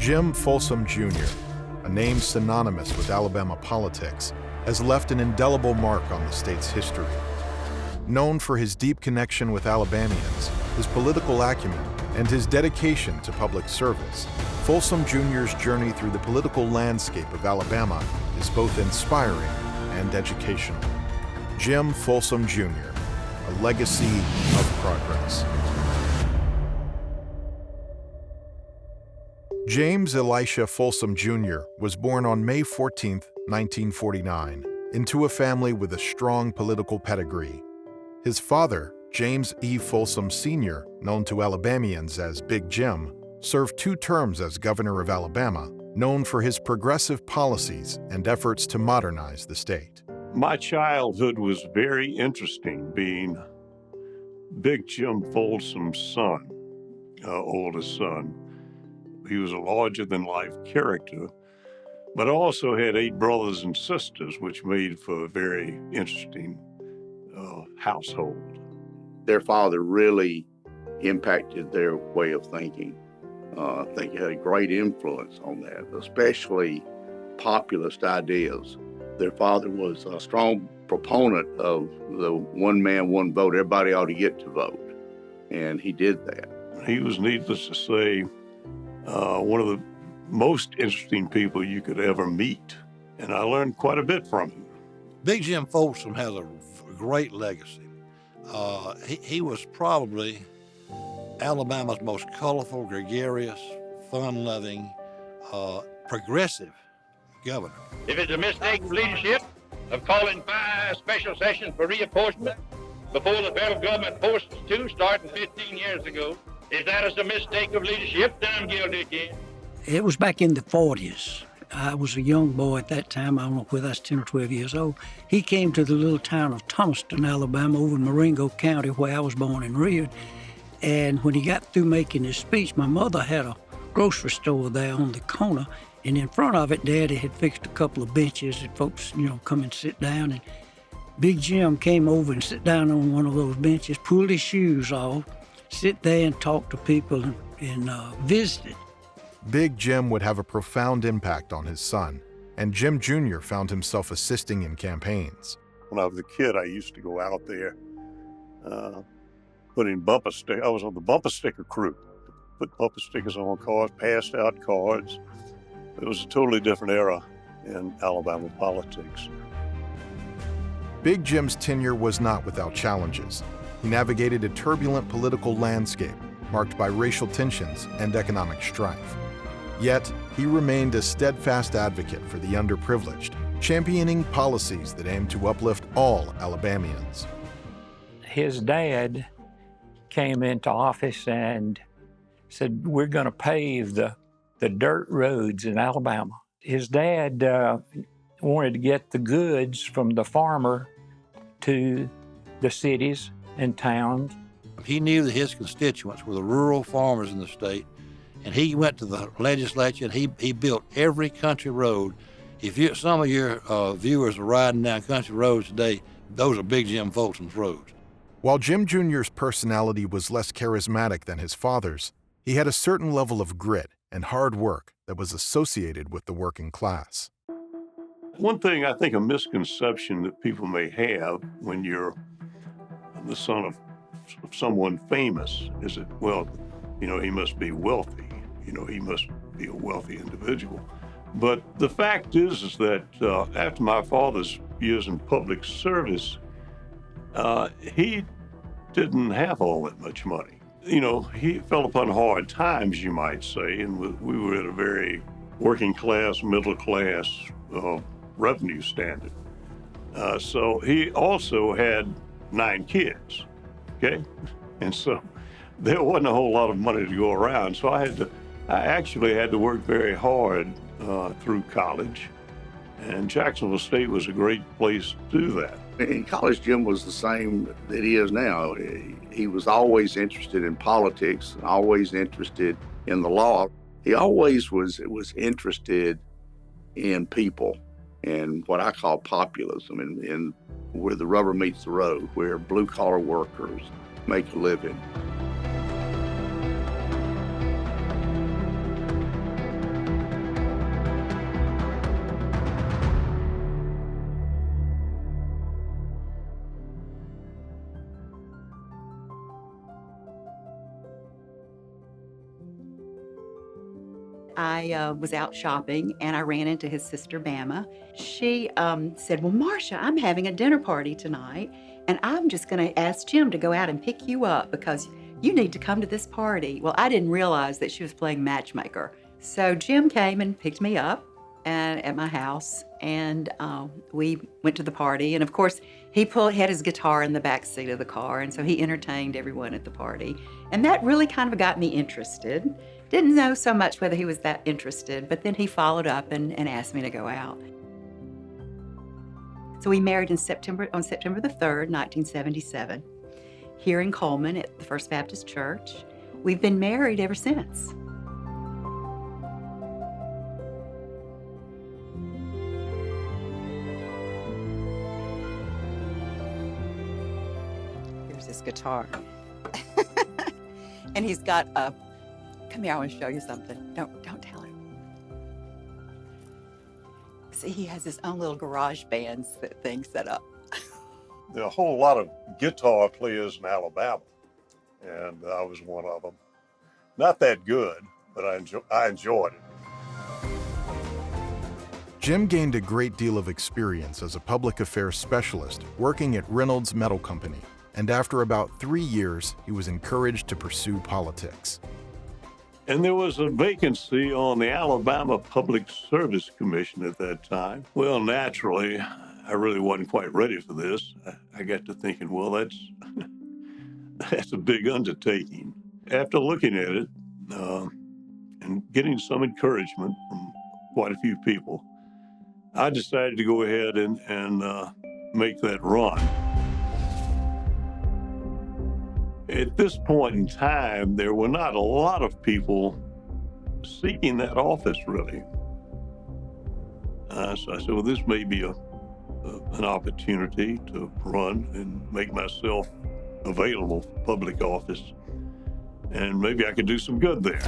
Jim Folsom Jr., a name synonymous with Alabama politics, has left an indelible mark on the state's history. Known for his deep connection with Alabamians, his political acumen, and his dedication to public service, Folsom Jr.'s journey through the political landscape of Alabama is both inspiring and educational. Jim Folsom Jr., a legacy of progress. James Elisha Folsom Jr. was born on May 14, 1949, into a family with a strong political pedigree. His father, James E. Folsom Sr., known to Alabamians as Big Jim, served 2 terms as governor of Alabama, known for his progressive policies and efforts to modernize the state. My childhood was very interesting, being Big Jim Folsom's son, oldest son. He was a larger-than-life character, but also had 8 brothers and sisters, which made for a very interesting household. Their father really impacted their way of thinking. I think he had a great influence on that, especially populist ideas. Their father was a strong proponent of the one man, one vote. Everybody ought to get to vote, and he did that. He was, needless to say, one of the most interesting people you could ever meet, and I learned quite a bit from him. Big Jim Folsom has a great legacy. He was probably Alabama's most colorful, gregarious, fun-loving, progressive governor. If it's a mistake of leadership of calling 5 special sessions for reapportionment before the federal government forced us to starting 15 years ago, if that is a mistake of leadership, then I'm guilty again. It was back in the 40s. I was a young boy at that time. I don't know whether I was 10 or 12 years old. He came to the little town of Thomaston, Alabama, over in Marengo County, where I was born and reared. And when he got through making his speech, my mother had a grocery store there on the corner, and in front of it, Daddy had fixed a couple of benches that folks, come and sit down. And Big Jim came over and sat down on one of those benches, pulled his shoes off, sit there and talk to people and visited. Big Jim would have a profound impact on his son, and Jim Jr. found himself assisting in campaigns. When I was a kid, I used to go out there putting bumper stickers. I was on the bumper sticker crew. Put bumper stickers on cars, passed out cards. It was a totally different era in Alabama politics. Big Jim's tenure was not without challenges. He navigated a turbulent political landscape marked by racial tensions and economic strife. Yet, he remained a steadfast advocate for the underprivileged, championing policies that aimed to uplift all Alabamians. His dad came into office and said, we're going to pave the dirt roads in Alabama. His dad wanted to get the goods from the farmer to the cities and towns. He knew that his constituents were the rural farmers in the state, and he went to the legislature and he built every country road. If some of your viewers are riding down country roads today, those are Big Jim Folsom's roads. While Jim Jr.'s personality was less charismatic than his father's, he had a certain level of grit and hard work that was associated with the working class. One thing, I think, a misconception that people may have when you're the son of someone famous is that, well, he must be wealthy. He must be a wealthy individual. But the fact is that after my father's years in public service, he didn't have all that much money. He fell upon hard times, you might say, and we were at a very working class, middle class revenue standard. So he also had 9 kids, okay? And so there wasn't a whole lot of money to go around. So I actually had to work very hard through college. And Jacksonville State was a great place to do that. In college, Jim was the same that he is now. He was always interested in politics, always interested in the law. He always was interested in people and what I call populism, and where the rubber meets the road, where blue-collar workers make a living. I was out shopping and I ran into his sister, Bama. She said, well, Marcia, I'm having a dinner party tonight and I'm just going to ask Jim to go out and pick you up because you need to come to this party. Well, I didn't realize that she was playing matchmaker. So Jim came and picked me up at my house and we went to the party. And of course, he had his guitar in the back seat of the car. And so he entertained everyone at the party. And that really kind of got me interested. Didn't know so much whether he was that interested, but then he followed up and asked me to go out. So we married on September the 3rd, 1977, here in Coleman at the First Baptist Church. We've been married ever since. Here's his guitar. And he's got a come here, I want to show you something. Don't tell him. See, he has his own little garage band thing set up. There are a whole lot of guitar players in Alabama, and I was one of them. Not that good, but I enjoyed it. Jim gained a great deal of experience as a public affairs specialist working at Reynolds Metal Company, and after about 3 years, he was encouraged to pursue politics. And there was a vacancy on the Alabama Public Service Commission at that time. Well, naturally, I really wasn't quite ready for this. I got to thinking, well, that's a big undertaking. After looking at it and getting some encouragement from quite a few people, I decided to go ahead and make that run. At this point in time, there were not a lot of people seeking that office, really. So I said, well, this may be an opportunity to run and make myself available for public office, and maybe I could do some good there.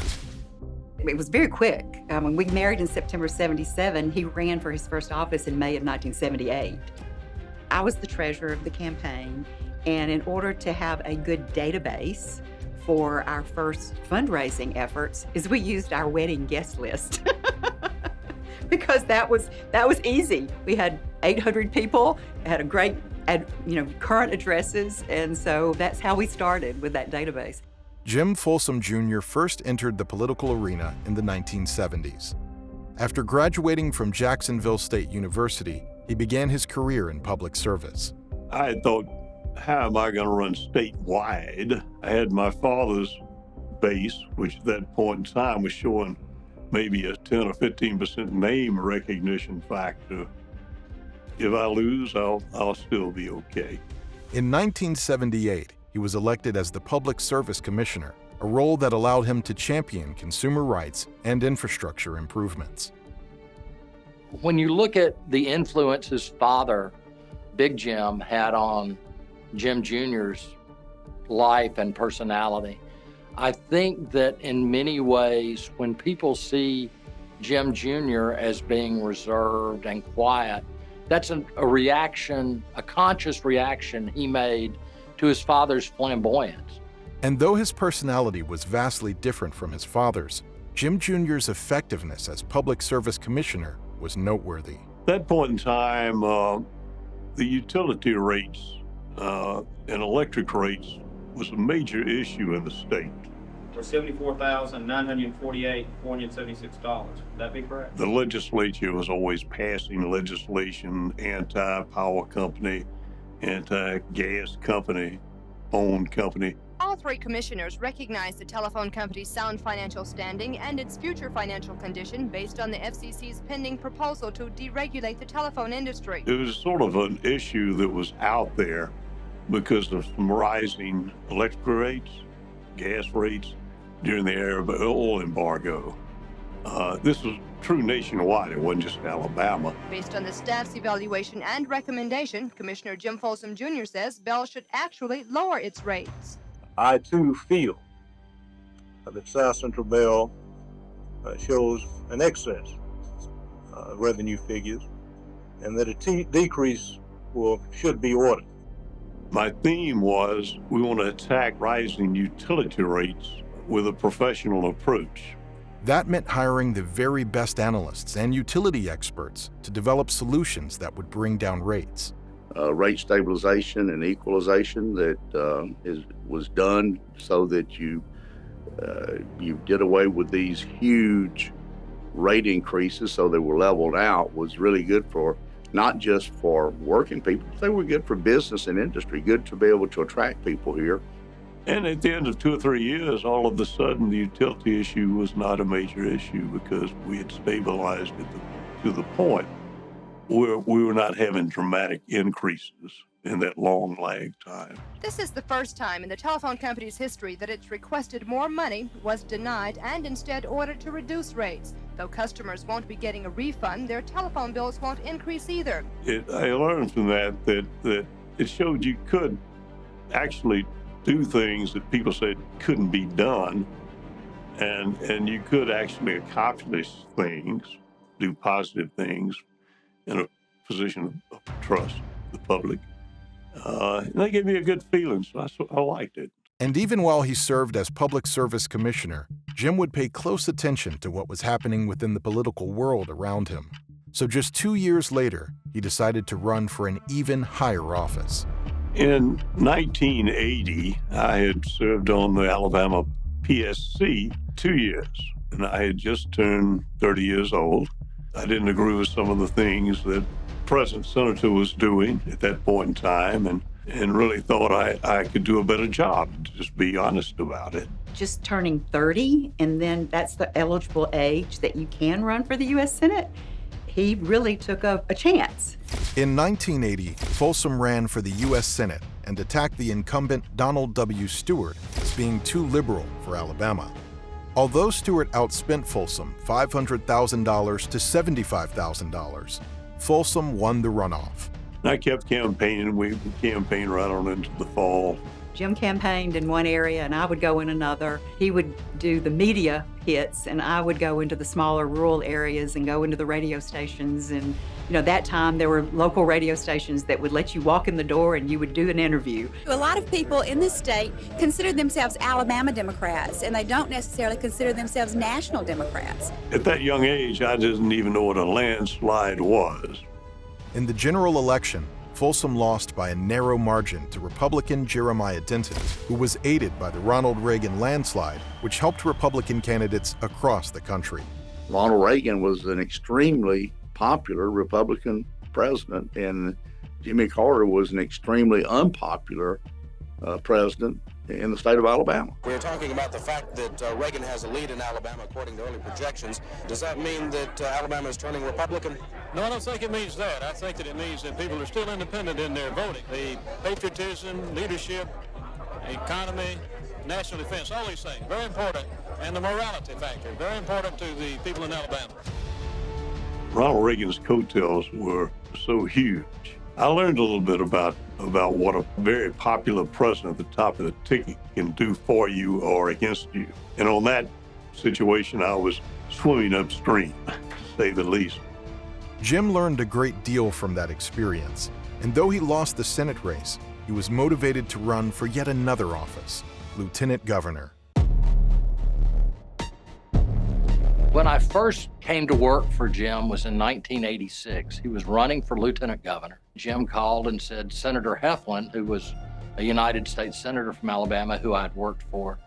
It was very quick. When we married in September 77, he ran for his first office in May of 1978. I was the treasurer of the campaign. And in order to have a good database for our first fundraising efforts, we used our wedding guest list because that was easy. We had 800 people, had a great, current addresses, and so that's how we started with that database. Jim Folsom Jr. first entered the political arena in the 1970s. After graduating from Jacksonville State University, he began his career in public service. I had thought, how am I going to run statewide? I had my father's base, which at that point in time was showing maybe a 10 or 15% name recognition factor. If I lose, I'll still be okay. In 1978, he was elected as the Public Service Commissioner, a role that allowed him to champion consumer rights and infrastructure improvements. When you look at the influence his father, Big Jim, had on Jim Jr.'s life and personality, I think that in many ways, when people see Jim Jr. as being reserved and quiet, that's a reaction, a conscious reaction he made to his father's flamboyance. And though his personality was vastly different from his father's, Jim Jr.'s effectiveness as Public Service Commissioner was noteworthy. At that point in time, the utility rates and electric rates was a major issue in the state. For $74,948.476. Would that be correct? The legislature was always passing legislation, anti-power company, anti-gas company, phone company. All three commissioners recognize the telephone company's sound financial standing and its future financial condition based on the FCC's pending proposal to deregulate the telephone industry. It was sort of an issue that was out there because of some rising electric rates, gas rates during the Arab oil embargo. This was true nationwide. It wasn't just Alabama. Based on the staff's evaluation and recommendation, Commissioner Jim Folsom Jr. says Bell should actually lower its rates. I too feel that South Central Bell shows an excess revenue figures, and that a decrease should be ordered. My theme was we want to attack rising utility rates with a professional approach. That meant hiring the very best analysts and utility experts to develop solutions that would bring down rates. Rate stabilization and equalization that was done so that you did away with these huge rate increases so they were leveled out was really good for not just for working people, but they were good for business and industry, good to be able to attract people here. And at the end of 2 or 3 years, all of a sudden, the utility issue was not a major issue because we had stabilized it to the point where we were not having dramatic increases in that long lag time. This is the first time in the telephone company's history that it's requested more money, was denied, and instead ordered to reduce rates. Though customers won't be getting a refund, their telephone bills won't increase either. I learned from that it showed you could actually do things that people said couldn't be done, and you could actually accomplish things, do positive things in a position of trust, the public. And they gave me a good feeling, so I liked it. And even while he served as Public Service Commissioner, Jim would pay close attention to what was happening within the political world around him. So just 2 years later, he decided to run for an even higher office. In 1980, I had served on the Alabama PSC 2 years, and I had just turned 30 years old. I didn't agree with some of the things that present senator was doing at that point in time, and really thought I could do a better job, to just be honest about it. Just turning 30, and then that's the eligible age that you can run for the U.S. Senate. He really took a chance. In 1980, Folsom ran for the U.S. Senate and attacked the incumbent Donald W. Stewart as being too liberal for Alabama. Although Stewart outspent Folsom $500,000 to $75,000, Folsom won the runoff. I kept campaigning. We campaigned right on into the fall. Jim campaigned in one area and I would go in another. He would do the media hits and I would go into the smaller rural areas and go into the radio stations. And that time there were local radio stations that would let you walk in the door and you would do an interview. A lot of people in this state consider themselves Alabama Democrats, and they don't necessarily consider themselves national Democrats. At that young age, I didn't even know what a landslide was. In the general election, Folsom lost by a narrow margin to Republican Jeremiah Denton, who was aided by the Ronald Reagan landslide, which helped Republican candidates across the country. Ronald Reagan was an extremely popular Republican president, and Jimmy Carter was an extremely unpopular president in the state of Alabama. We're talking about the fact that Reagan has a lead in Alabama according to early projections. Does that mean that Alabama is turning Republican? No, I don't think it means that. I think that it means that people are still independent in their voting. The patriotism, leadership, economy, national defense, all these things, very important. And the morality factor, very important to the people in Alabama. Ronald Reagan's coattails were so huge. I learned a little bit about what a very popular president at the top of the ticket can do for you or against you. And on that situation, I was swimming upstream, to say the least. Jim learned a great deal from that experience, and though he lost the Senate race, he was motivated to run for yet another office, Lieutenant Governor. When I first came to work for Jim was in 1986. He was running for lieutenant governor. Jim called and said Senator Heflin, who was a United States Senator from Alabama who I'd worked for,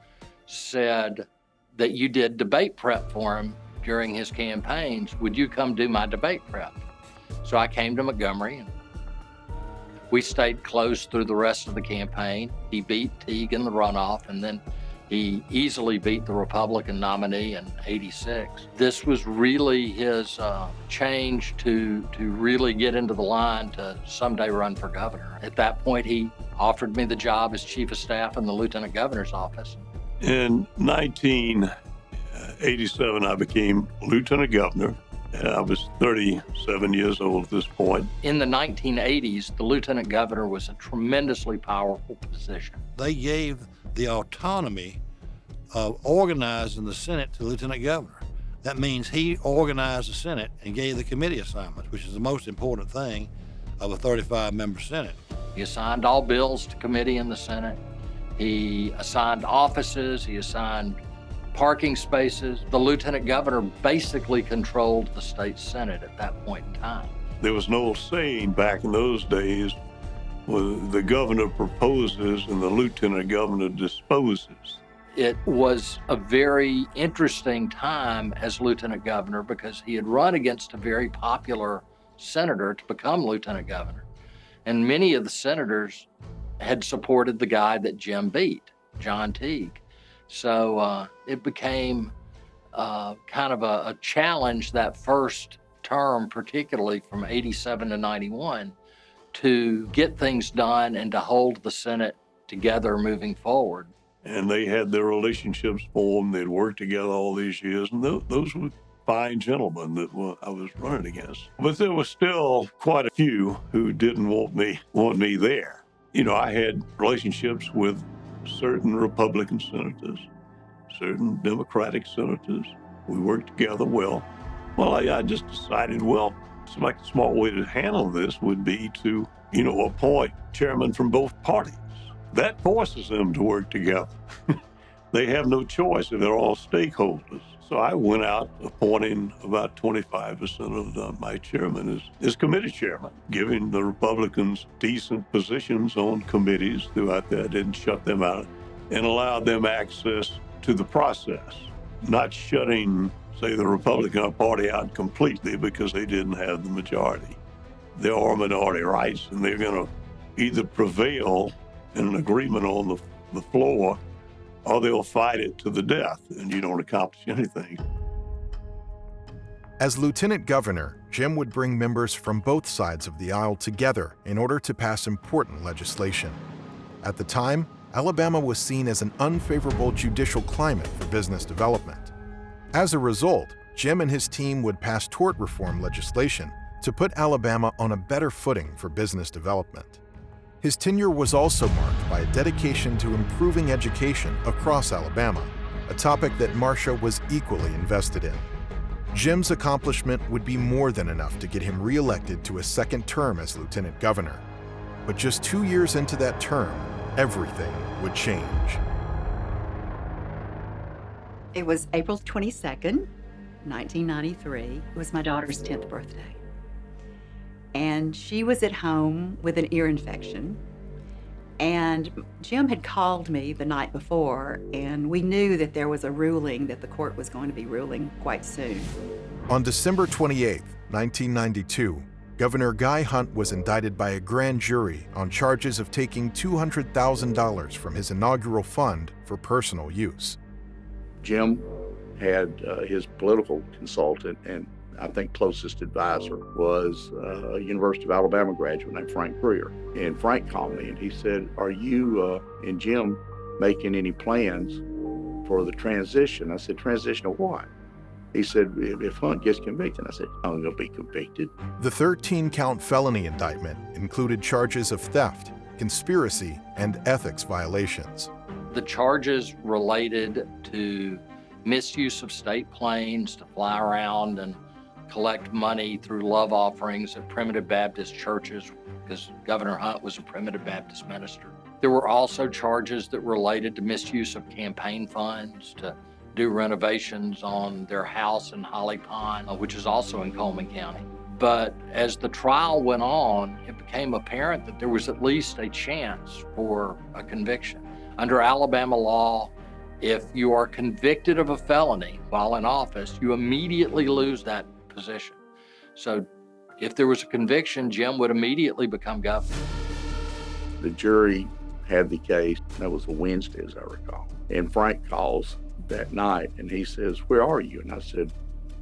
said that you did debate prep for him during his campaigns. Would you come do my debate prep? So I came to Montgomery and we stayed close through the rest of the campaign. He beat Teague in the runoff, and then he easily beat the Republican nominee in '86. This was really his change to really get into the line to someday run for governor. At that point, he offered me the job as chief of staff in the lieutenant governor's office. In 1987, I became lieutenant governor. And I was 37 years old at this point. In the 1980s, the lieutenant governor was a tremendously powerful position. They gave the autonomy of organizing the Senate to the lieutenant governor. That means he organized the Senate and gave the committee assignments, which is the most important thing of a 35-member Senate. He assigned all bills to committee in the Senate. He assigned offices. He assigned parking spaces. The lieutenant governor basically controlled the state senate at that point in time. There was no saying back in those days, well, the governor proposes and the lieutenant governor disposes. It was a very interesting time as lieutenant governor because he had run against a very popular senator to become lieutenant governor. And many of the senators had supported the guy that Jim beat, John Teague. So it became kind of a challenge that first term, particularly from 87 to 91, to get things done and to hold the Senate together moving forward. And they had their relationships formed. They'd worked together all these years, and those were fine gentlemen that I was running against. But there were still quite a few who didn't want me there. You know, I had relationships with certain Republican senators, certain Democratic senators. We worked together well. Well, I just decided, well, it's like a smart way to handle this would be to, appoint chairmen from both parties. That forces them to work together. They have no choice if they're all stakeholders. So I went out appointing about 25% of my chairmen as committee chairman, giving the Republicans decent positions on committees throughout that. I didn't shut them out and allowed them access to the process, not shutting, say, the Republican Party out completely because they didn't have the majority. There are minority rights, and they're going to either prevail in an agreement on the floor, or they'll fight it to the death, and you don't accomplish anything. As lieutenant governor, Jim would bring members from both sides of the aisle together in order to pass important legislation. At the time, Alabama was seen as an unfavorable judicial climate for business development. As a result, Jim and his team would pass tort reform legislation to put Alabama on a better footing for business development. His tenure was also marked by a dedication to improving education across Alabama, a topic that Marcia was equally invested in. Jim's accomplishment would be more than enough to get him reelected to a second term as lieutenant governor. But just 2 years into that term, everything would change. It was April 22nd, 1993. It was my daughter's 10th birthday. And she was at home with an ear infection. And Jim had called me the night before, and we knew that there was a ruling, that the court was going to be ruling quite soon. On December 28, 1992, Governor Guy Hunt was indicted by a grand jury on charges of taking $200,000 from his inaugural fund for personal use. Jim had his political consultant and I think closest advisor was a University of Alabama graduate named Frank Greer. And Frank called me and he said, are you and Jim making any plans for the transition? I said, transition of what? He said, if Hunt gets convicted. I said, I'm going to be convicted. The 13-count felony indictment included charges of theft, conspiracy, and ethics violations. The charges related to misuse of state planes to fly around and collect money through love offerings at primitive Baptist churches, because Governor Hunt was a primitive Baptist minister. There were also charges that related to misuse of campaign funds to do renovations on their house in Holly Pond, which is also in Coleman County. But as the trial went on, it became apparent that there was at least a chance for a conviction. Under Alabama law, if you are convicted of a felony while in office, you immediately lose that position. So if there was a conviction, Jim would immediately become governor. The jury had the case. That was a Wednesday, as I recall. And Frank calls that night and he says, where are you? And I said,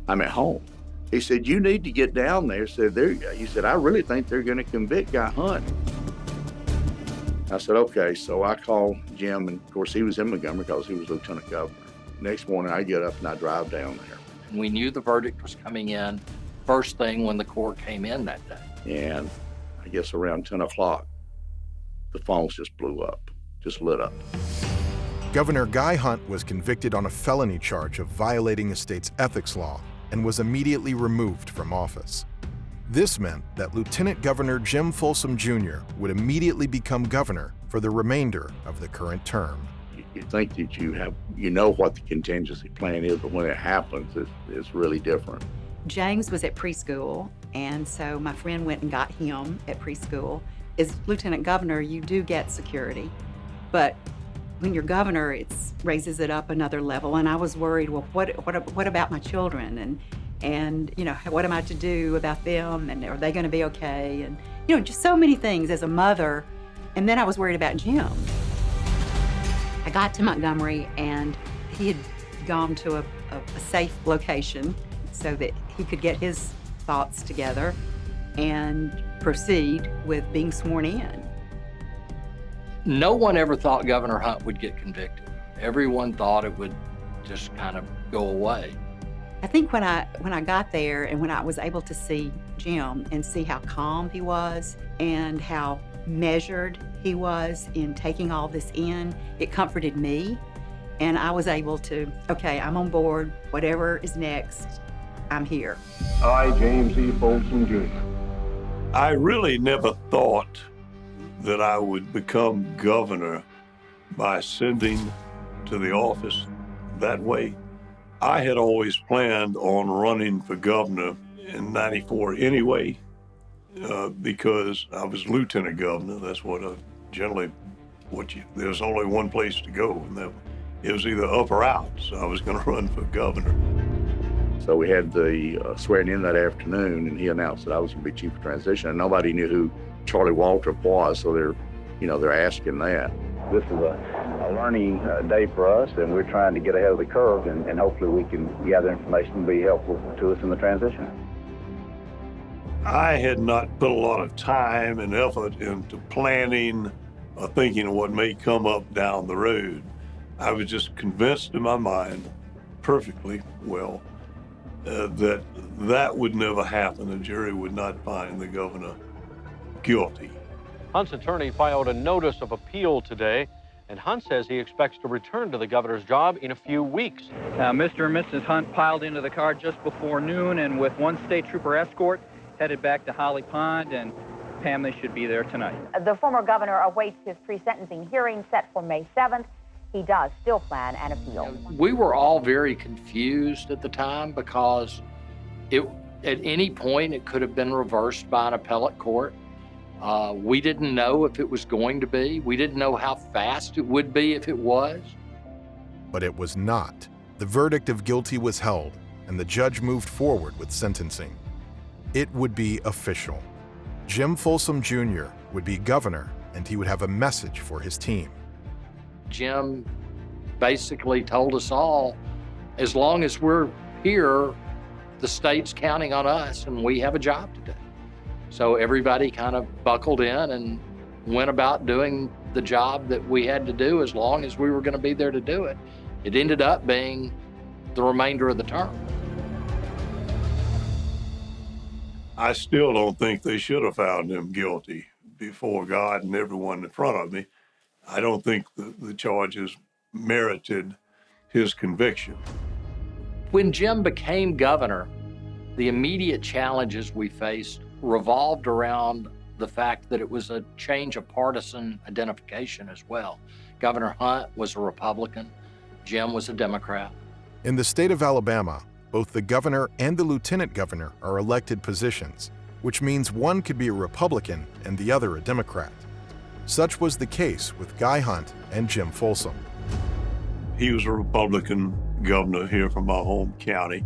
I'm at home. He said, you need to get down there. He said, I really think they're going to convict Guy Hunt. I said, okay. So I called Jim, and of course he was in Montgomery because he was lieutenant governor. Next morning I get up and I drive down there. We knew the verdict was coming in first thing when the court came in that day. And I guess around 10 o'clock, the phones just blew up, just lit up. Governor Guy Hunt was convicted on a felony charge of violating a state's ethics law and was immediately removed from office. This meant that Lieutenant Governor Jim Folsom Jr. would immediately become governor for the remainder of the current term. You think that you know what the contingency plan is, but when it happens, it's really different. James was at preschool, and so my friend went and got him at preschool. As lieutenant governor, you do get security, but when you're governor, it raises it up another level. And I was worried, well, what about my children? And you know, what am I to do about them? And are they going to be okay? And you know, just so many things as a mother. And then I was worried about Jim. I got to Montgomery, and he had gone to a safe location so that he could get his thoughts together and proceed with being sworn in. No one ever thought Governor Hunt would get convicted. Everyone thought it would just kind of go away. I think when I got there and when I was able to see Jim and see how calm he was and how measured he was in taking all this in, it comforted me. And I was able to, okay, I'm on board. Whatever is next, I'm here. I, James E. Folsom Jr. I really never thought that I would become governor by ascending to the office that way. I had always planned on running for governor in '94 anyway, because I was lieutenant governor. That's what there's only one place to go, and it was either up or out. So I was going to run for governor. So we had the swearing in that afternoon, and he announced that I was going to be chief of transition, and nobody knew who Charlie Waltrip was, so they're asking that. This is a learning day for us, and we're trying to get ahead of the curve, and hopefully we can gather information and be helpful to us in the transition. I had not put a lot of time and effort into planning or thinking of what may come up down the road. I was just convinced in my mind perfectly well that would never happen. A jury would not find the governor guilty. Hunt's attorney filed a notice of appeal today, and Hunt says he expects to return to the governor's job in a few weeks. Mr. and Mrs. Hunt piled into the car just before noon, and with one state trooper escort, headed back to Holly Pond, and Pam, they should be there tonight. The former governor awaits his pre-sentencing hearing set for May 7th. He does still plan an appeal. We were all very confused at the time because at any point it could have been reversed by an appellate court. We didn't know if it was going to be. We didn't know how fast it would be if it was. But it was not. The verdict of guilty was held, and the judge moved forward with sentencing. It would be official. Jim Folsom Jr. would be governor, and he would have a message for his team. Jim basically told us all, as long as we're here, the state's counting on us, and we have a job to do. So everybody kind of buckled in and went about doing the job that we had to do as long as we were going to be there to do it. It ended up being the remainder of the term. I still don't think they should have found him guilty before God and everyone in front of me. I don't think the charges merited his conviction. When Jim became governor, the immediate challenges we faced revolved around the fact that it was a change of partisan identification as well. Governor Hunt was a Republican, Jim was a Democrat. In the state of Alabama, both the governor and the lieutenant governor are elected positions, which means one could be a Republican and the other a Democrat. Such was the case with Guy Hunt and Jim Folsom. He was a Republican governor here from my home county.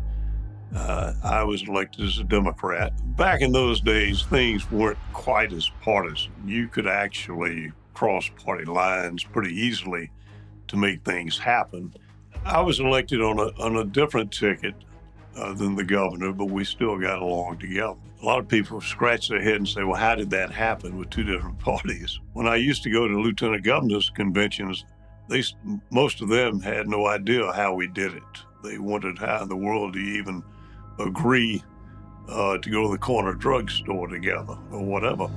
I was elected as a Democrat. Back in those days, things weren't quite as partisan. You could actually cross party lines pretty easily to make things happen. I was elected on a different ticket than the governor, but we still got along together. A lot of people scratch their head and say, well, how did that happen with two different parties? When I used to go to lieutenant governor's conventions, most of them had no idea how we did it. They wondered how in the world do you even agree to go to the corner drugstore together or whatever.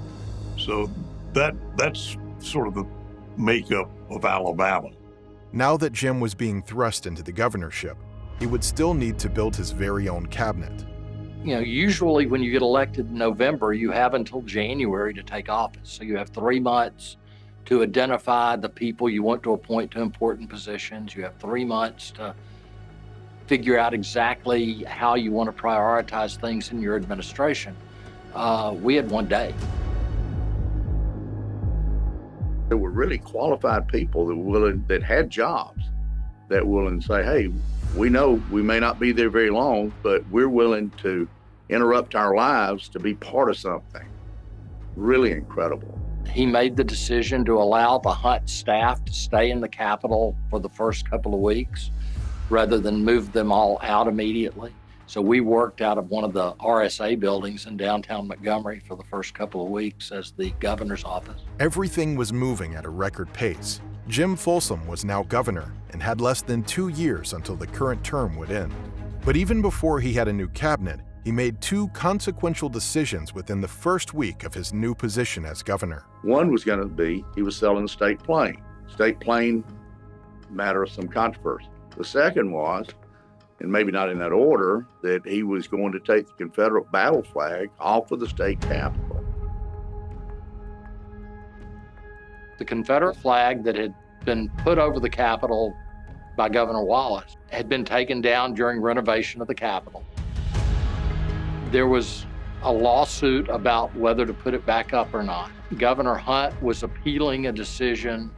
So that's sort of the makeup of Alabama. Now that Jim was being thrust into the governorship, he would still need to build his very own cabinet. You know, usually when you get elected in November, you have until January to take office. So you have 3 months to identify the people you want to appoint to important positions. You have 3 months to figure out exactly how you want to prioritize things in your administration. We had 1 day. There were really qualified people that had jobs, that were willing to say, hey, we know we may not be there very long, but we're willing to interrupt our lives to be part of something. Really incredible. He made the decision to allow the Hunt staff to stay in the Capitol for the first couple of weeks rather than move them all out immediately. So we worked out of one of the RSA buildings in downtown Montgomery for the first couple of weeks as the governor's office. Everything was moving at a record pace. Jim Folsom was now governor and had less than 2 years until the current term would end. But even before he had a new cabinet, he made 2 consequential decisions within the first week of his new position as governor. One was going to be he was selling the state plane. State plane, matter of some controversy. The second was, and maybe not in that order, that he was going to take the Confederate battle flag off of the state capitol. The Confederate flag that had been put over the Capitol by Governor Wallace had been taken down during renovation of the Capitol. There was a lawsuit about whether to put it back up or not. Governor Hunt was appealing a decision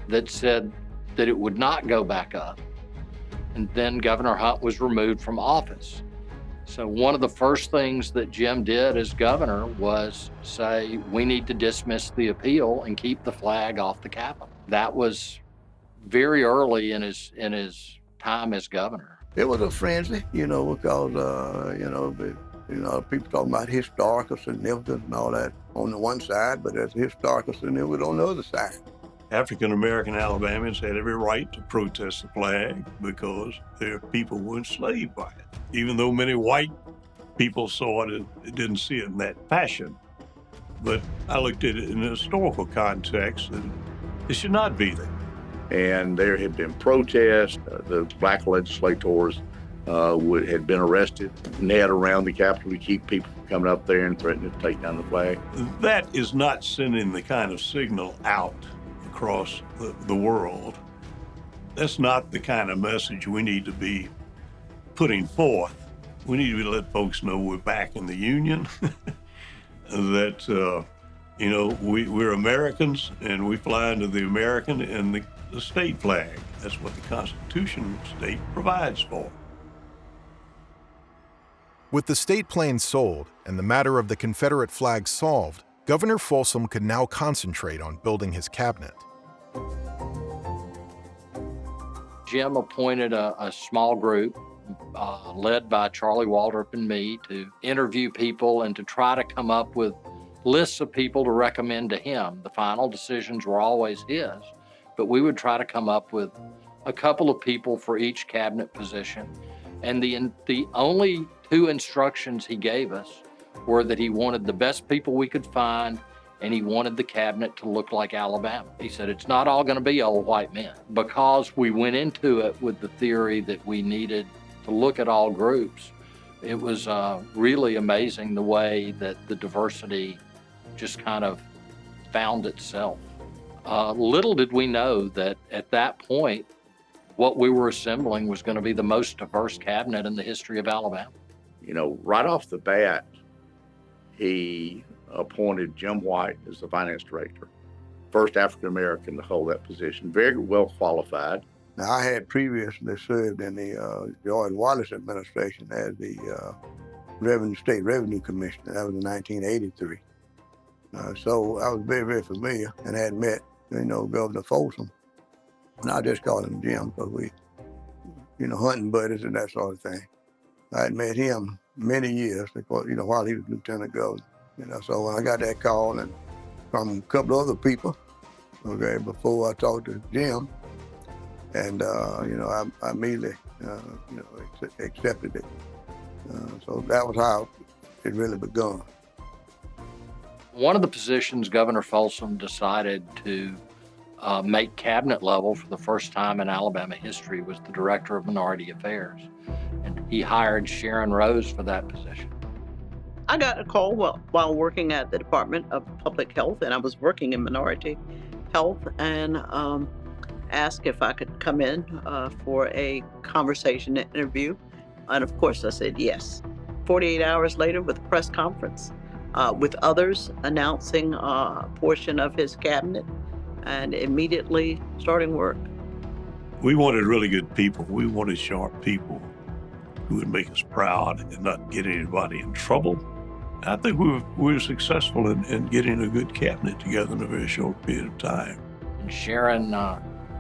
that said that it would not go back up. And then Governor Hunt was removed from office. So one of the first things that Jim did as governor was say, we need to dismiss the appeal and keep the flag off the Capitol. That was very early in his time as governor. It was a frenzy, because, people talking about historical significance and all that on the one side, but there's historical significance on the other side. African-American Alabamians had every right to protest the flag because their people were enslaved by it. Even though many white people saw it, it didn't see it in that fashion. But I looked at it in a historical context, and it should not be there. And there had been protests. The black legislators had been arrested, net around the Capitol to keep people from coming up there and threatening to take down the flag. That is not sending the kind of signal out across the world. That's not the kind of message we need to be putting forth. We need to let folks know we're back in the Union, that we're Americans and we fly under the American and the state flag. That's what the Constitution state provides for. With the state plane sold and the matter of the Confederate flag solved, Governor Folsom could now concentrate on building his cabinet. Jim appointed a small group led by Charlie Waldrop and me to interview people and to try to come up with lists of people to recommend to him. The final decisions were always his, but we would try to come up with a couple of people for each cabinet position. And the only 2 instructions he gave us were that he wanted the best people we could find and he wanted the cabinet to look like Alabama. He said, it's not all going to be old white men. Because we went into it with the theory that we needed to look at all groups, it was really amazing the way that the diversity just kind of found itself. Little did we know that at that point, what we were assembling was going to be the most diverse cabinet in the history of Alabama. Right off the bat, he appointed Jim White as the finance director, first African-American to hold that position, very well qualified. Now, I had previously served in the George Wallace administration as the State Revenue Commissioner. That was in 1983. So I was very, very familiar and had met, Governor Folsom. And I just called him Jim because we, hunting buddies and that sort of thing. I had met him many years, while he was lieutenant governor. So when I got that call and from a couple other people, before I talked to Jim, and I immediately, accepted it. So that was how it really begun. One of the positions Governor Folsom decided to make cabinet level for the first time in Alabama history was the Director of Minority Affairs. And he hired Sharon Rose for that position. I got a call while working at the Department of Public Health, and I was working in minority. Health and asked if I could come in for a conversation interview. And of course, I said yes. 48 hours later, with a press conference, with others announcing a portion of his cabinet and immediately starting work. We wanted really good people. We wanted sharp people who would make us proud and not get anybody in trouble. I think we were successful in getting a good cabinet together in a very short period of time. And Sharon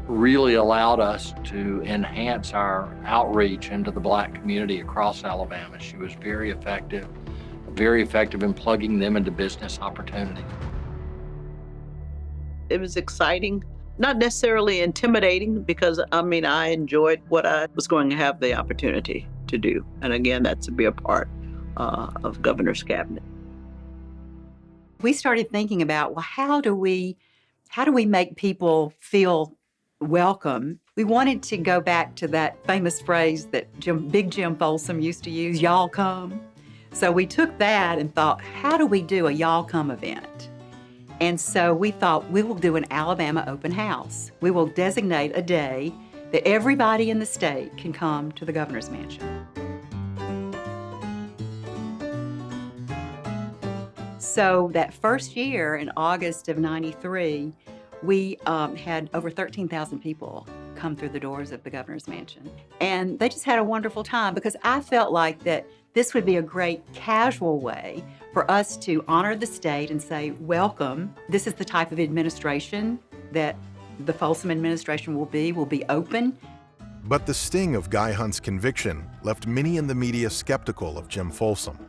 really allowed us to enhance our outreach into the Black community across Alabama. She was very effective in plugging them into business opportunities. It was exciting, not necessarily intimidating, because I enjoyed what I was going to have the opportunity to do. And again, that's to be a part of governor's cabinet. We started thinking about, well, how do we make people feel welcome? We wanted to go back to that famous phrase that Big Jim Folsom used to use, y'all come. So we took that and thought, how do we do a y'all come event? And so we thought, we will do an Alabama open house. We will designate a day that everybody in the state can come to the governor's mansion. So that first year in August of '93, we had over 13,000 people come through the doors of the governor's mansion. And they just had a wonderful time, because I felt like that this would be a great casual way for us to honor the state and say, welcome. This is the type of administration that the Folsom administration will be open. But the sting of Guy Hunt's conviction left many in the media skeptical of Jim Folsom.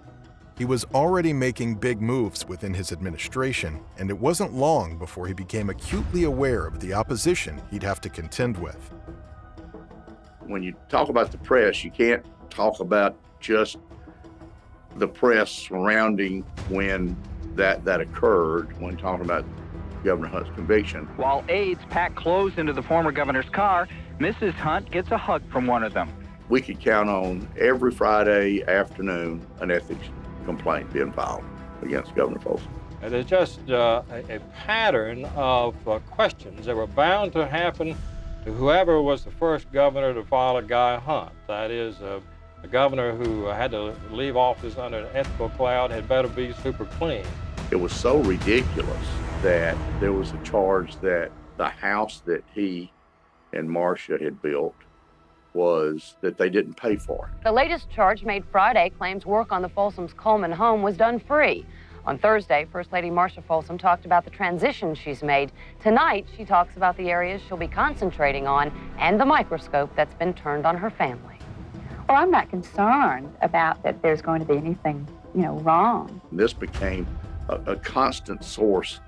He was already making big moves within his administration, and it wasn't long before he became acutely aware of the opposition he'd have to contend with. When you talk about the press, you can't talk about just the press surrounding when that occurred, when talking about Governor Hunt's conviction. While aides pack clothes into the former governor's car, Mrs. Hunt gets a hug from one of them. We could count on every Friday afternoon an ethics complaint being filed against Governor Folsom. There's just a pattern of questions that were bound to happen to whoever was the first governor to file a Guy Hunt. That is, a governor who had to leave office under an ethical cloud had better be super clean. It was so ridiculous that there was a charge that the house that he and Marcia had built was that they didn't pay for it. The latest charge made Friday claims work on the Folsom's Coleman home was done free. On Thursday, First Lady Marcia Folsom talked about the transition she's made. Tonight, she talks about the areas she'll be concentrating on and the microscope that's been turned on her family. Well, I'm not concerned about that there's going to be anything, wrong. This became a constant source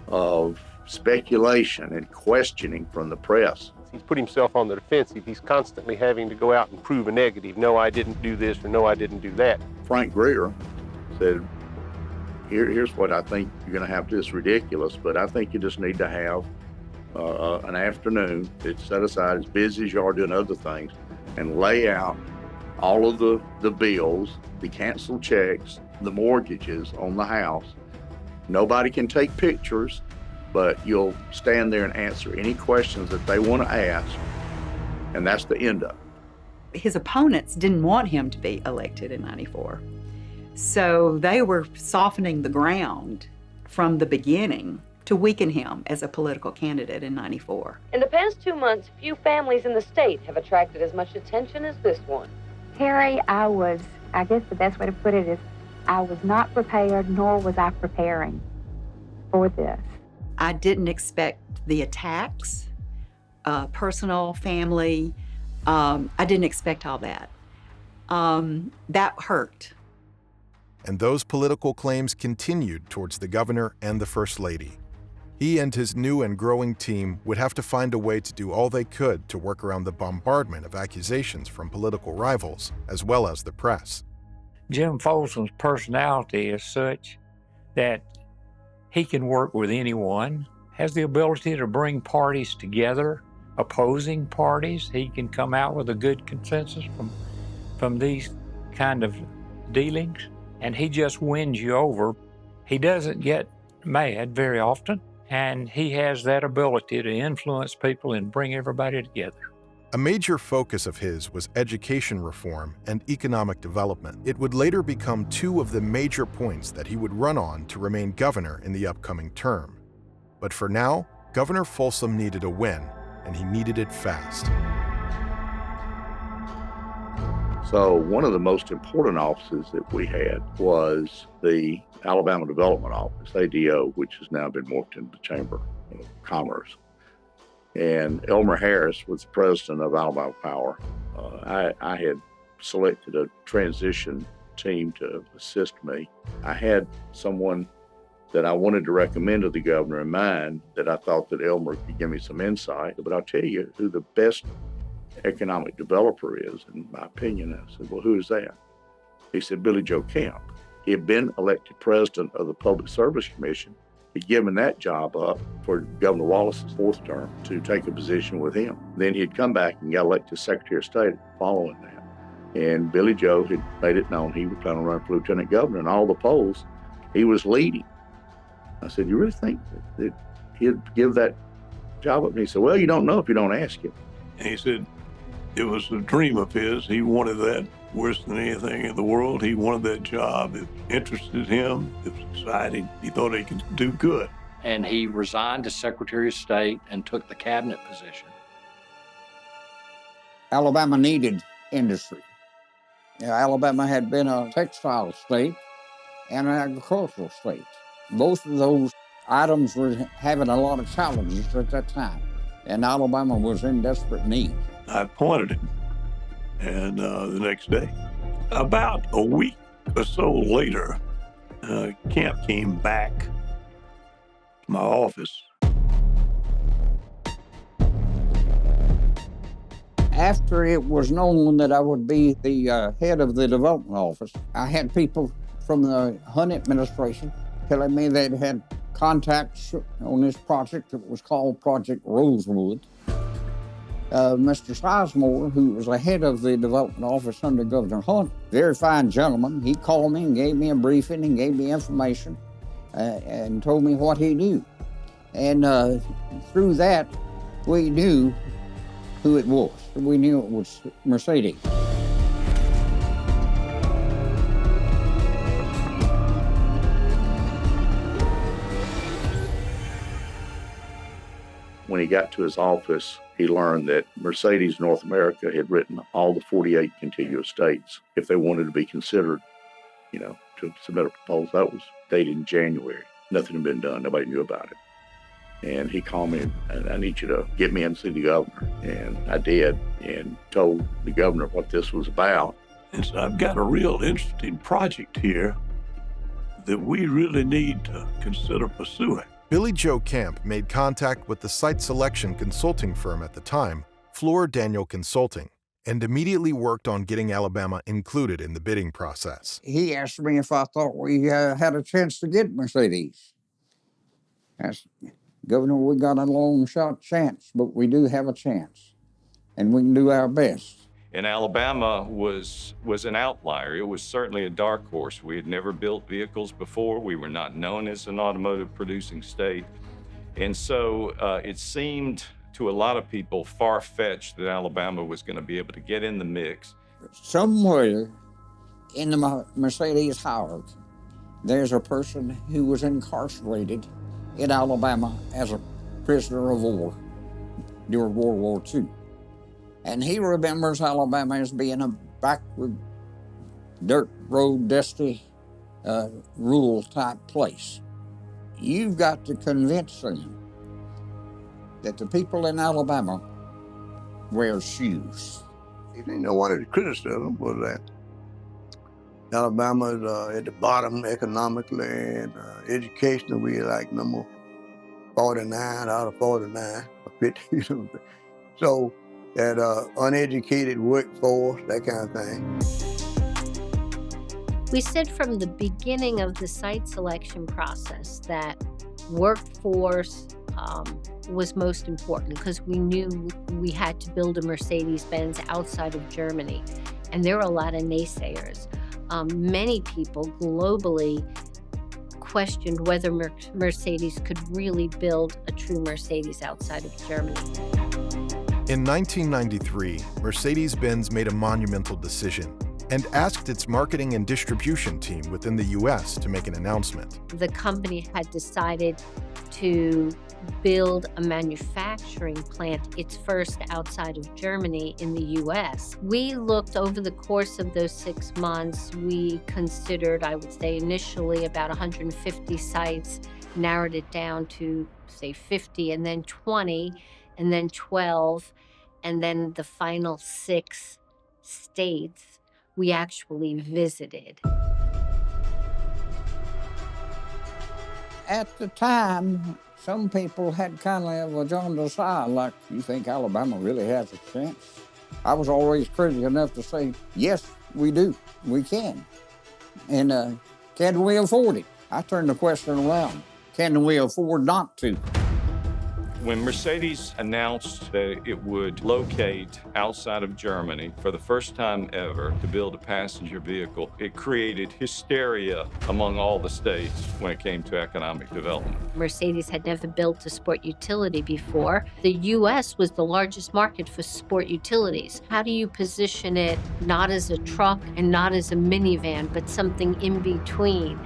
of speculation and questioning from the press. He's put himself on the defensive. He's constantly having to go out and prove a negative. No, I didn't do this, or no, I didn't do that. Frank Greer said, here's what I think you're going to have to do. It's ridiculous, but I think you just need to have an afternoon that's set aside, as busy as you are doing other things, and lay out all of the bills, the canceled checks, the mortgages on the house. Nobody can take pictures, but you'll stand there and answer any questions that they want to ask, and that's the end of it. His opponents didn't want him to be elected in '94. So they were softening the ground from the beginning to weaken him as a political candidate in '94. In the past 2 months, few families in the state have attracted as much attention as this one. Terry, I guess the best way to put it is, I was not prepared, nor was I preparing for this. I didn't expect the attacks, personal, family. I didn't expect all that. That hurt. And those political claims continued towards the governor and the First Lady. He and his new and growing team would have to find a way to do all they could to work around the bombardment of accusations from political rivals, as well as the press. Jim Folsom's personality is such that he can work with anyone, has the ability to bring parties together, opposing parties. He can come out with a good consensus from these kind of dealings, and he just wins you over. He doesn't get mad very often. And he has that ability to influence people and bring everybody together. A major focus of his was education reform and economic development. It would later become two of the major points that he would run on to remain governor in the upcoming term. But for now, Governor Folsom needed a win, and he needed it fast. So one of the most important offices that we had was the Alabama Development Office, ADO, which has now been morphed into the Chamber of Commerce. And Elmer Harris was the president of Alabama Power. I had selected a transition team to assist me. I had someone that I wanted to recommend to the governor in mind that I thought that Elmer could give me some insight. But I'll tell you who the best economic developer is, in my opinion. I said, well, who is that? He said, Billy Joe Kemp. He had been elected president of the Public Service Commission. He'd given that job up for Governor Wallace's fourth term to take a position with him. Then he'd come back and got elected Secretary of State following that. And Billy Joe had made it known he was planning to run for lieutenant governor. In all the polls, he was leading. I said, you really think that he'd give that job up? And he said, well, you don't know if you don't ask him. And he said it was a dream of his. He wanted that worse than anything in the world. He wanted that job. It interested him. It was exciting. He thought he could do good. And he resigned as Secretary of State and took the cabinet position. Alabama needed industry. Alabama had been a textile state and an agricultural state. Both of those items were having a lot of challenges at that time, and Alabama was in desperate need. I appointed him, and the next day, about a week or so later, Kemp came back to my office. After it was known that I would be the head of the development office, I had people from the Hunt administration telling me they'd had contacts on this project that was called Project Rosewood. Mr. Sizemore, who was the head of the development office under Governor Hunt, very fine gentleman, he called me and gave me a briefing and gave me information and told me what he knew. And through that, we knew who it was. We knew it was Mercedes. When he got to his office, he learned that Mercedes North America had written all the 48 contiguous states if they wanted to be considered, to submit a proposal. That was dated in January. Nothing had been done. Nobody knew about it. And he called me and I need you to get me in to see the governor. And I did, and told the governor what this was about. And so I've got a real interesting project here that we really need to consider pursuing. Billy Joe Kemp made contact with the site selection consulting firm at the time, Floor Daniel Consulting, and immediately worked on getting Alabama included in the bidding process. He asked me if I thought we had a chance to get Mercedes. I said, Governor, we got a long shot chance, but we do have a chance, and we can do our best. And Alabama was an outlier. It was certainly a dark horse. We had never built vehicles before. We were not known as an automotive producing state. And so it seemed to a lot of people far-fetched that Alabama was going to be able to get in the mix. Somewhere in the Mercedes hierarchy, there's a person who was incarcerated in Alabama as a prisoner of war during World War II. And he remembers Alabama as being a backward, dirt road, dusty, rural type place. You've got to convince them that the people in Alabama wear shoes. One of the criticisms was that Alabama is at the bottom economically, and educationally we like number 49 out of 49 or 50 something. So that uneducated workforce, that kind of thing. We said from the beginning of the site selection process that workforce was most important because we knew we had to build a Mercedes-Benz outside of Germany. And there were a lot of naysayers. Many people globally questioned whether Mercedes could really build a true Mercedes outside of Germany. In 1993, Mercedes-Benz made a monumental decision and asked its marketing and distribution team within the U.S. to make an announcement. The company had decided to build a manufacturing plant, its first outside of Germany in the U.S. We looked over the course of those 6 months, we considered, I would say initially about 150 sites, narrowed it down to say 50 and then 20 and then 12 and then the final 6 states we actually visited. At the time, some people had kind of a jaundiced eye, like, you think Alabama really has a chance? I was always critical enough to say, yes, we do, we can. And can we afford it? I turned the question around. Can we afford not to? When Mercedes announced that it would locate outside of Germany for the first time ever to build a passenger vehicle, it created hysteria among all the states when it came to economic development. Mercedes had never built a sport utility before. The U.S. was the largest market for sport utilities. How do you position it not as a truck and not as a minivan, but something in between?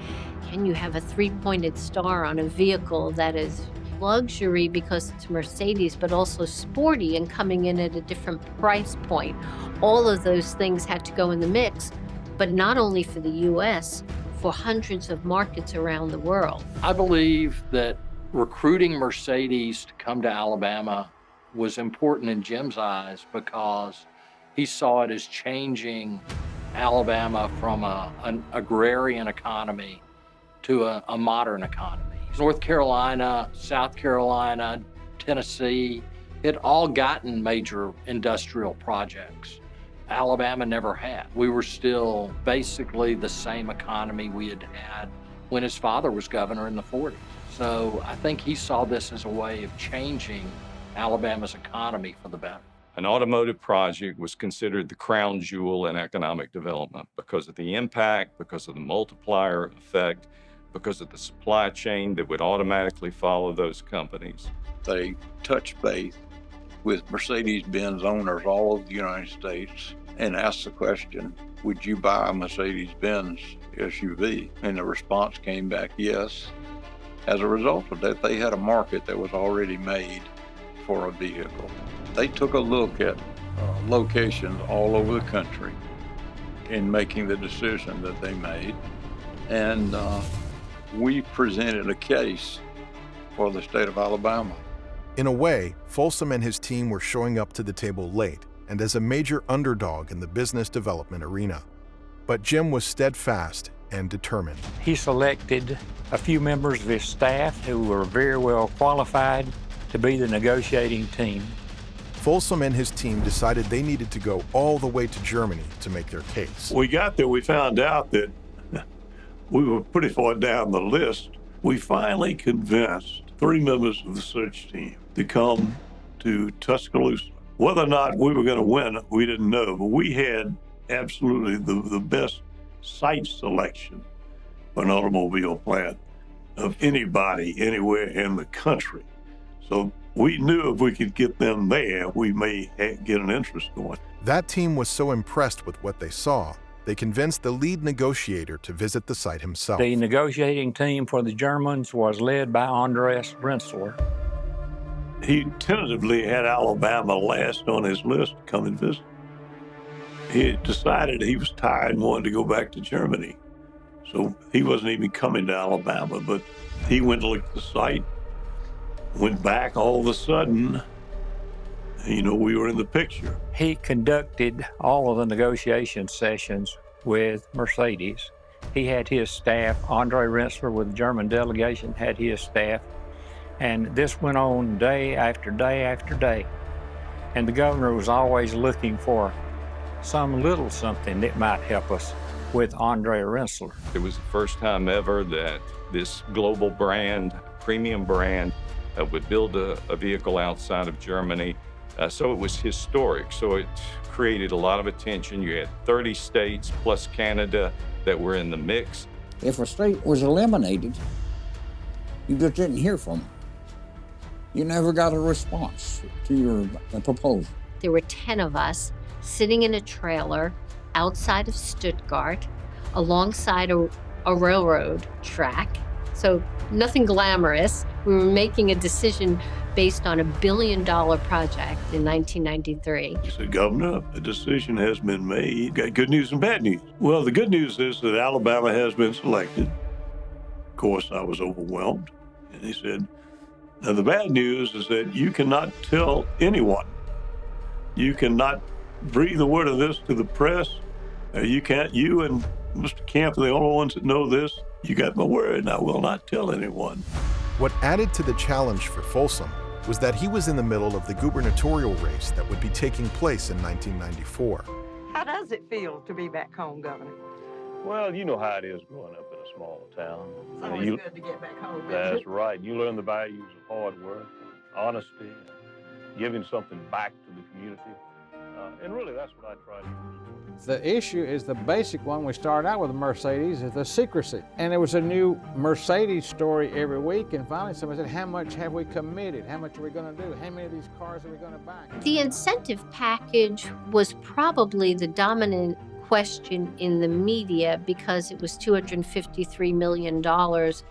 Can you have a 3-pointed star on a vehicle that is luxury because it's Mercedes, but also sporty and coming in at a different price point? All of those things had to go in the mix, but not only for the U.S., for hundreds of markets around the world. I believe that recruiting Mercedes to come to Alabama was important in Jim's eyes because he saw it as changing Alabama from an agrarian economy to a modern economy. North Carolina, South Carolina, Tennessee had all gotten major industrial projects. Alabama never had. We were still basically the same economy we had had when his father was governor in the 40s. So I think he saw this as a way of changing Alabama's economy for the better. An automotive project was considered the crown jewel in economic development because of the impact, because of the multiplier effect, because of the supply chain that would automatically follow those companies. They touched base with Mercedes-Benz owners all over the United States and asked the question, would you buy a Mercedes-Benz SUV? And the response came back, yes. As a result of that, they had a market that was already made for a vehicle. They took a look at locations all over the country in making the decision that they made. And we presented a case for the state of Alabama. In a way, Folsom and his team were showing up to the table late and as a major underdog in the business development arena. But Jim was steadfast and determined. He selected a few members of his staff who were very well qualified to be the negotiating team. Folsom and his team decided they needed to go all the way to Germany to make their case. We got there, we found out that we were pretty far down the list. We finally convinced 3 members of the search team to come to Tuscaloosa. Whether or not we were going to win, we didn't know, but we had absolutely the best site selection for an automobile plant of anybody anywhere in the country. So we knew if we could get them there, we may get an interest going. That team was so impressed with what they saw, they convinced the lead negotiator to visit the site himself. The negotiating team for the Germans was led by Andreas Renzler. He tentatively had Alabama last on his list to come and visit. He had decided he was tired and wanted to go back to Germany. So he wasn't even coming to Alabama, but he went to look at the site, went back all of a sudden. We were in the picture. He conducted all of the negotiation sessions with Mercedes. He had his staff. Andre Renzler with the German delegation had his staff. And this went on day after day after day. And the governor was always looking for some little something that might help us with Andre Renzler. It was the first time ever that this global brand, premium brand, would build a vehicle outside of Germany. So it was historic. So it created a lot of attention. You had 30 states plus Canada that were in the mix. If a state was eliminated, you just didn't hear from them. You never got a response to your proposal. There were 10 of us sitting in a trailer outside of Stuttgart alongside a railroad track. So nothing glamorous. We were making a decision based on $1 billion project in 1993. He said, Governor, a decision has been made. Got good news and bad news. Well, the good news is that Alabama has been selected. Of course, I was overwhelmed. And he said, now the bad news is that you cannot tell anyone. You cannot breathe a word of this to the press. You and Mr. Camp are the only ones that know this. You got my word, and I will not tell anyone. What added to the challenge for Folsom was that he was in the middle of the gubernatorial race that would be taking place in 1994. How does it feel to be back home, Governor? Well, you know how it is growing up in a small town. It's always good to get back home. That's right. You learn the values of hard work, and honesty, and giving something back to the community. And really, that's what I try to do. The issue is the basic one. We started out with a Mercedes, is the secrecy. And there was a new Mercedes story every week, and finally somebody said, how much have we committed? How much are we going to do? How many of these cars are we going to buy? The incentive package was probably the dominant question in the media because it was $253 million.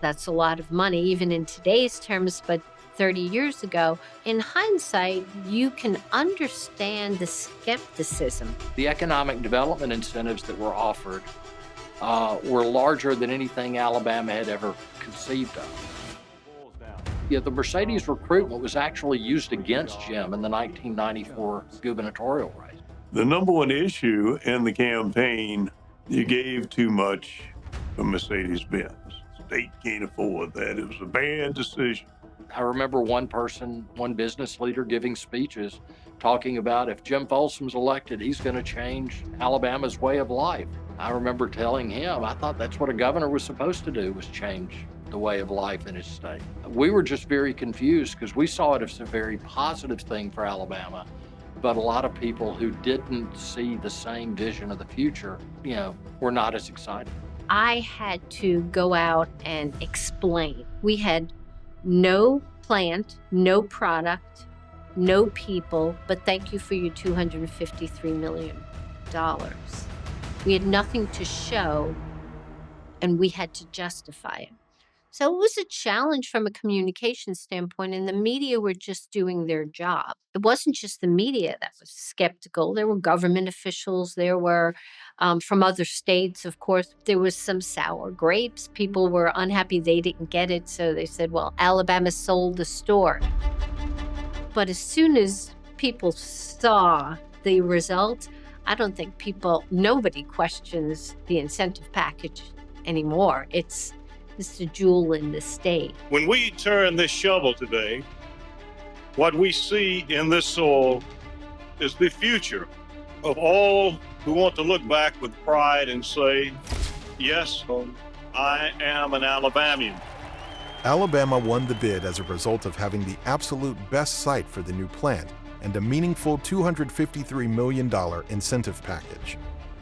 That's a lot of money, even in today's terms, but 30 years ago. In hindsight, you can understand the skepticism. The economic development incentives that were offered were larger than anything Alabama had ever conceived of. Yeah, the Mercedes recruitment was actually used against Jim in the 1994 gubernatorial race. The number one issue in the campaign, you gave too much for Mercedes-Benz. State can't afford that. It was a bad decision. I remember one business leader giving speeches talking about if Jim Folsom's elected, he's going to change Alabama's way of life. I remember telling him, I thought that's what a governor was supposed to do, was change the way of life in his state. We were just very confused because we saw it as a very positive thing for Alabama, but a lot of people who didn't see the same vision of the future, were not as excited. I had to go out and explain. We had no plant, no product, no people, but thank you for your $253 million. We had nothing to show, and we had to justify it. So it was a challenge from a communication standpoint, and the media were just doing their job. It wasn't just the media that was skeptical. There were government officials. There were from other states, of course. There was some sour grapes. People were unhappy they didn't get it, so they said, well, Alabama sold the store. But as soon as people saw the result, I don't think nobody questions the incentive package anymore. It's the jewel in the state. When we turn this shovel today, what we see in this soil is the future of all who want to look back with pride and say, yes, I am an Alabamian. Alabama won the bid as a result of having the absolute best site for the new plant and a meaningful $253 million incentive package.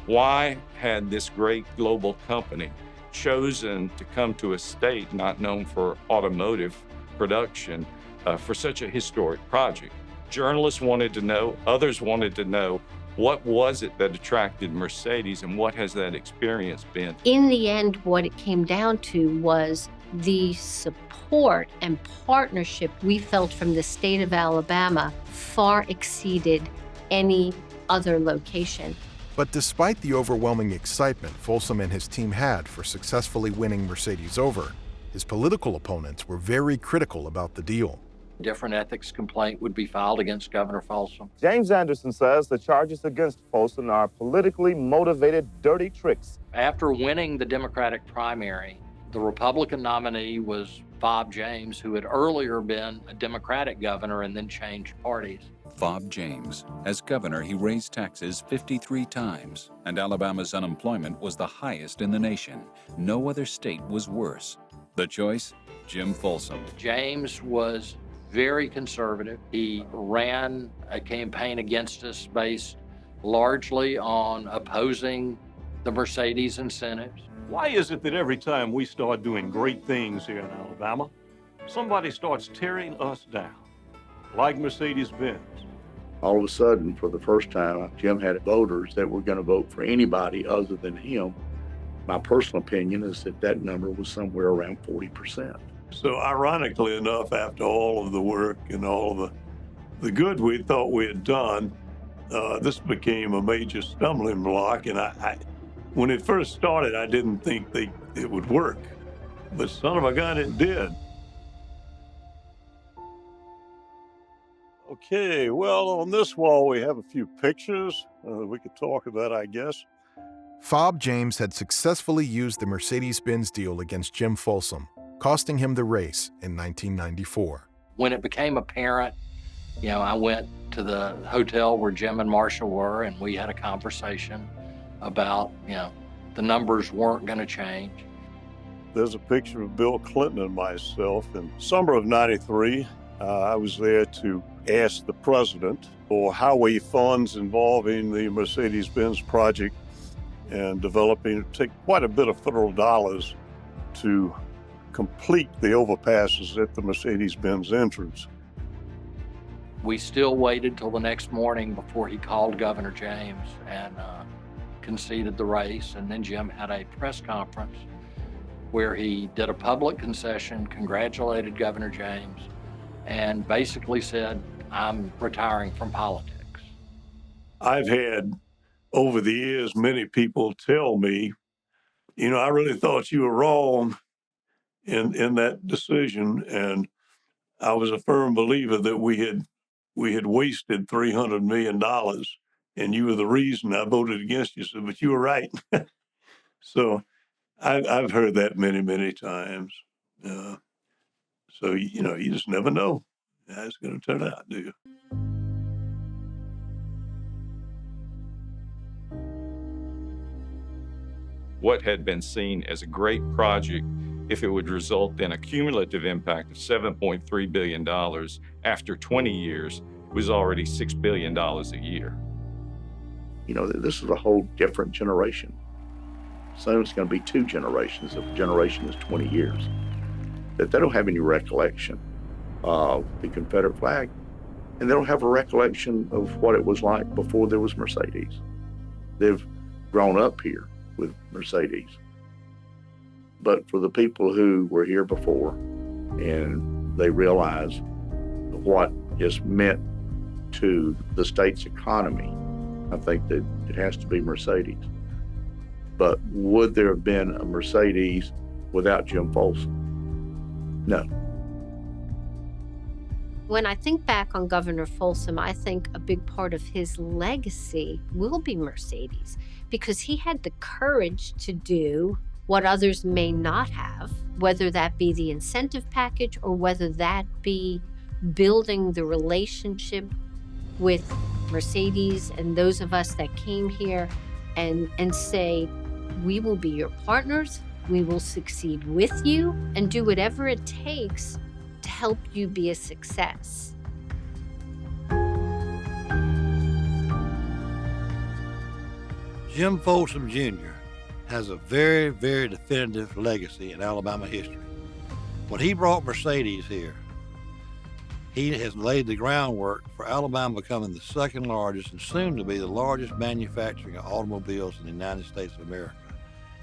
Why had this great global company chosen to come to a state not known for automotive production for such a historic project? Journalists wanted to know, others wanted to know, what was it that attracted Mercedes and what has that experience been? In the end, what it came down to was the support and partnership we felt from the state of Alabama far exceeded any other location. But despite the overwhelming excitement Folsom and his team had for successfully winning Mercedes over, his political opponents were very critical about the deal. A different ethics complaint would be filed against Governor Folsom. James Anderson says the charges against Folsom are politically motivated dirty tricks. After winning the Democratic primary, the Republican nominee was Bob James, who had earlier been a Democratic governor and then changed parties. Bob James. As governor, he raised taxes 53 times, and Alabama's unemployment was the highest in the nation. No other state was worse. The choice? Jim Folsom. James was very conservative. He ran a campaign against us based largely on opposing the Mercedes incentives. Why is it that every time we start doing great things here in Alabama, somebody starts tearing us down, like Mercedes-Benz? All of a sudden, for the first time, Jim had voters that were going to vote for anybody other than him. My personal opinion is that that number was somewhere around 40%. So ironically enough, after all of the work and all of the good we thought we had done, this became a major stumbling block. And I when it first started, I didn't think it would work. But son of a gun, it did. Okay, well, on this wall, we have a few pictures we could talk about, I guess. Fob James had successfully used the Mercedes-Benz deal against Jim Folsom, costing him the race in 1994. When it became apparent, I went to the hotel where Jim and Marsha were, and we had a conversation about, the numbers weren't going to change. There's a picture of Bill Clinton and myself. In summer of '93, I was there to ask the president for highway funds involving the Mercedes-Benz project and developing, take quite a bit of federal dollars to complete the overpasses at the Mercedes-Benz entrance. We still waited till the next morning before he called Governor James and conceded the race. And then Jim had a press conference where he did a public concession, congratulated Governor James, and basically said, I'm retiring from politics. I've had, over the years, many people tell me, I really thought you were wrong in that decision. And I was a firm believer that we had wasted $300 million, and you were the reason I voted against you. So, but you were right. So I've heard that many, many times. So, you just never know how it's going to turn out, do you? What had been seen as a great project, if it would result in a cumulative impact of $7.3 billion after 20 years, was already $6 billion a year. This is a whole different generation. So it's going to be two generations. If a generation is 20 years, that they don't have any recollection of the Confederate flag, and they don't have a recollection of what it was like before there was Mercedes. They've grown up here with Mercedes. But for the people who were here before and they realize what it's meant to the state's economy, I think that it has to be Mercedes. But would there have been a Mercedes without Jim Folsom? No. When I think back on Governor Folsom, I think a big part of his legacy will be Mercedes, because he had the courage to do what others may not have, whether that be the incentive package or whether that be building the relationship with Mercedes and those of us that came here and say, we will be your partners, we will succeed with you, and do whatever it takes to help you be a success. Jim Folsom Jr. has a very, very definitive legacy in Alabama history. When he brought Mercedes here, he has laid the groundwork for Alabama becoming the second largest and soon to be the largest manufacturing of automobiles in the United States of America.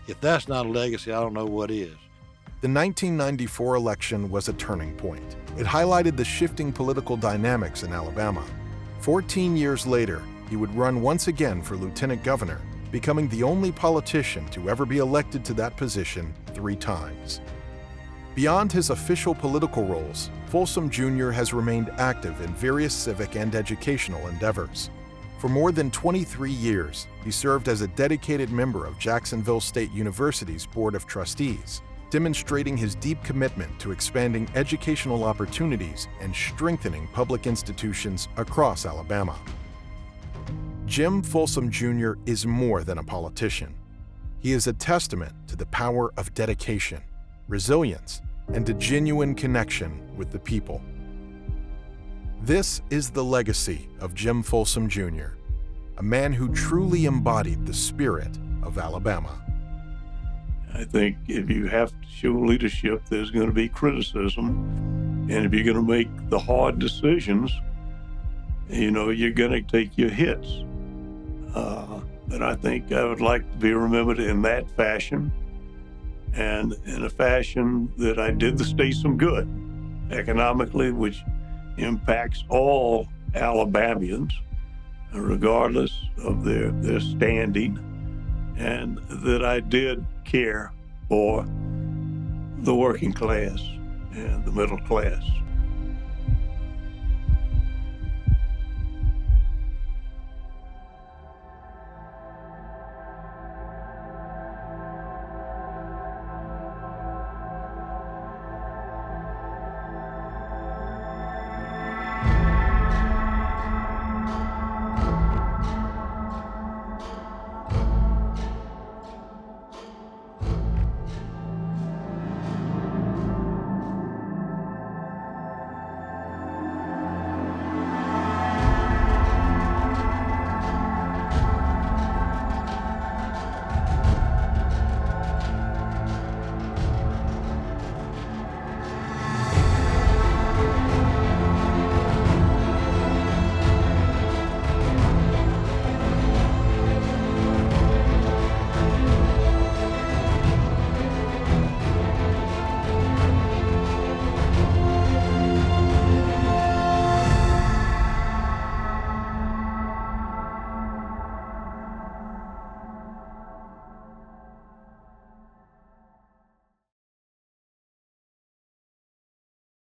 If that's not a legacy, I don't know what is. The 1994 election was a turning point. It highlighted the shifting political dynamics in Alabama. 14 years later, he would run once again for lieutenant governor, becoming the only politician to ever be elected to that position 3 times. Beyond his official political roles, Folsom Jr. has remained active in various civic and educational endeavors. For more than 23 years, he served as a dedicated member of Jacksonville State University's Board of Trustees, demonstrating his deep commitment to expanding educational opportunities and strengthening public institutions across Alabama. Jim Folsom Jr. is more than a politician. He is a testament to the power of dedication, resilience, and a genuine connection with the people. This is the legacy of Jim Folsom Jr., a man who truly embodied the spirit of Alabama. I think if you have to show leadership, there's going to be criticism. And if you're going to make the hard decisions, you're going to take your hits. But I think I would like to be remembered in that fashion, and in a fashion that I did the state some good economically, which impacts all Alabamians, regardless of their standing, and that I did care for the working class and the middle class.